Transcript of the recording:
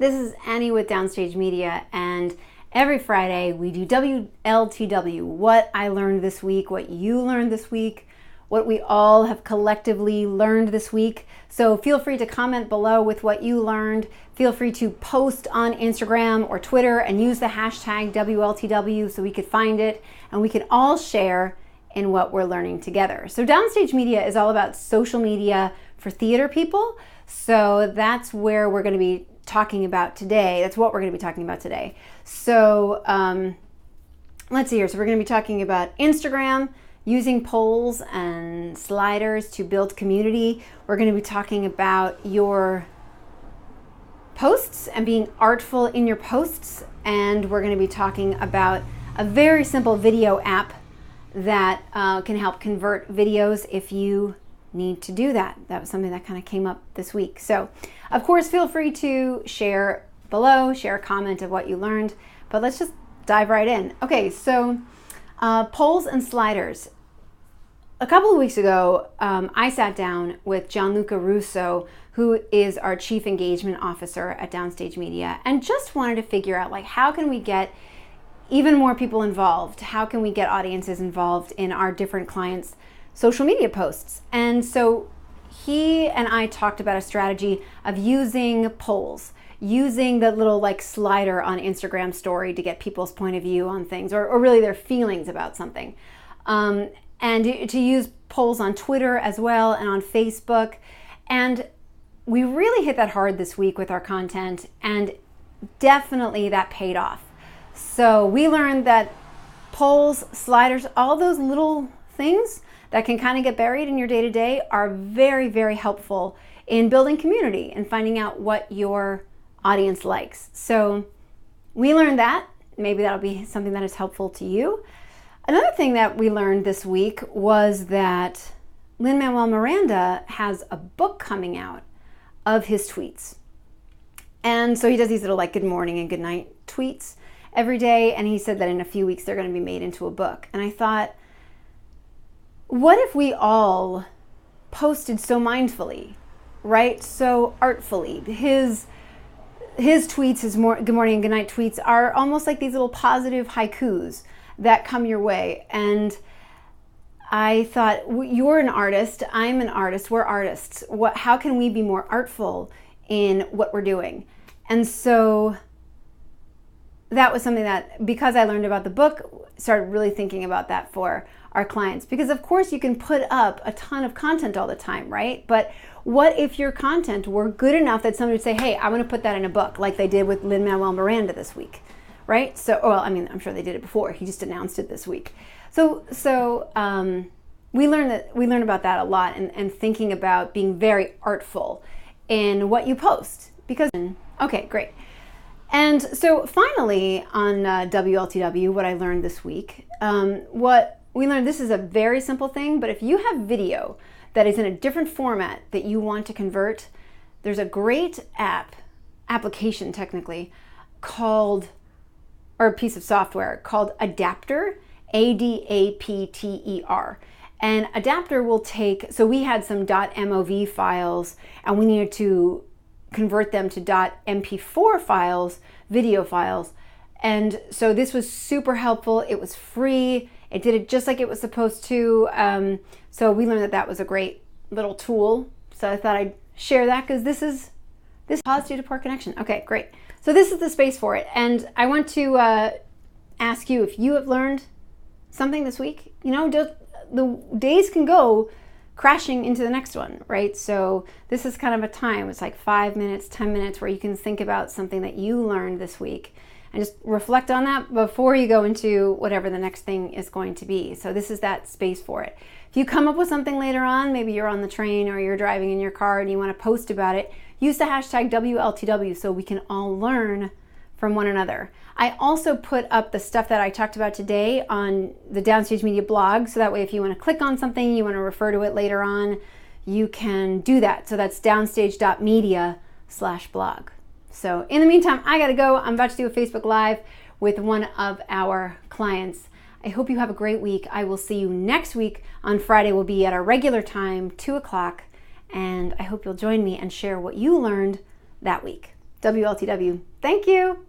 This is Annie with Downstage Media, and every Friday we do WLTW, what I learned this week, what you learned this week, what we all have collectively learned this week. So feel free to comment below with what you learned. Feel free to post on Instagram or Twitter and use the hashtag WLTW so we could find it and we can all share in what we're learning together. So Downstage Media is all about social media for theater people. So that's where we're going to be talking about today. That's what we're going to be talking about today. So let's see here. So we're going to be talking about Instagram, using polls and sliders to build community. We're going to be talking about your posts and being artful in your posts. And we're going to be talking about a very simple video app that can help convert videos if you need to do that. That was something that kind of came up this week. So, of course, feel free to share below, share a comment of what you learned, but let's just dive right in. Okay, so polls and sliders. A couple of weeks ago, I sat down with Gianluca Russo, who is our Chief Engagement Officer at Downstage Media, and just wanted to figure out, like, how can we get even more people involved? How can we get audiences involved in our different clients' social media posts? And so he and I talked about a strategy of using polls, using the little like slider on Instagram story to get people's point of view on things, or really their feelings about something. And to use polls on Twitter as well and on Facebook. And we really hit that hard this week with our content, and definitely that paid off. So we learned that polls, sliders, all those little things that can kind of get buried in your day-to-day are very, very helpful in building community and finding out what your audience likes. So we learned that. Maybe that'll be something that is helpful to you. Another thing that we learned this week was that Lin-Manuel has a book coming out of his tweets. And so he does these little like good morning and good night tweets every day, and he said that in a few weeks they're going to be made into a book. And I thought, what if we all posted so mindfully, right? So artfully. His tweets, his good morning and good night tweets are almost like these little positive haikus that come your way. And I thought, you're an artist, I'm an artist, we're artists. How can we be more artful in what we're doing? And so that was something that, because I learned about the book, started really thinking about that for our clients. Because of course you can put up a ton of content all the time, right? But what if your content were good enough that somebody would say, hey, I want to put that in a book, like they did with Lin-Manuel this week, right? So, well, I mean, I'm sure they did it before. He just announced it this week. So we learned about that a lot, and thinking about being very artful in what you post. Because, okay, great. And so finally on WLTW, what I learned this week, what we learned, this is a very simple thing, but if you have video that is in a different format that you want to convert, there's a great application technically called, or a piece of software called Adapter, Adapter. And Adapter will take, so we had some .mov files and we needed to convert them to .mp4 files, video files. And so this was super helpful. It was free. It did it just like it was supposed to. So we learned that that was a great little tool. So I thought I'd share that because this positive to poor connection. Okay, great. So this is the space for it. And I want to ask you if you have learned something this week. You know, the days can go crashing into the next one, right? So this is kind of a time, it's like 5 minutes, 10 minutes where you can think about something that you learned this week and just reflect on that before you go into whatever the next thing is going to be. So this is that space for it. If you come up with something later on, maybe you're on the train or you're driving in your car and you want to post about it, use the hashtag WLTW so we can all learn from one another. I also put up the stuff that I talked about today on the Downstage Media blog, so that way if you want to click on something, you want to refer to it later on, you can do that. So that's downstage.media/blog. So in the meantime, I gotta go. I'm about to do a Facebook Live with one of our clients. I hope you have a great week. I will see you next week on Friday. We'll be at our regular time, 2 o'clock, and I hope you'll join me and share what you learned that week. WLTW. Thank you.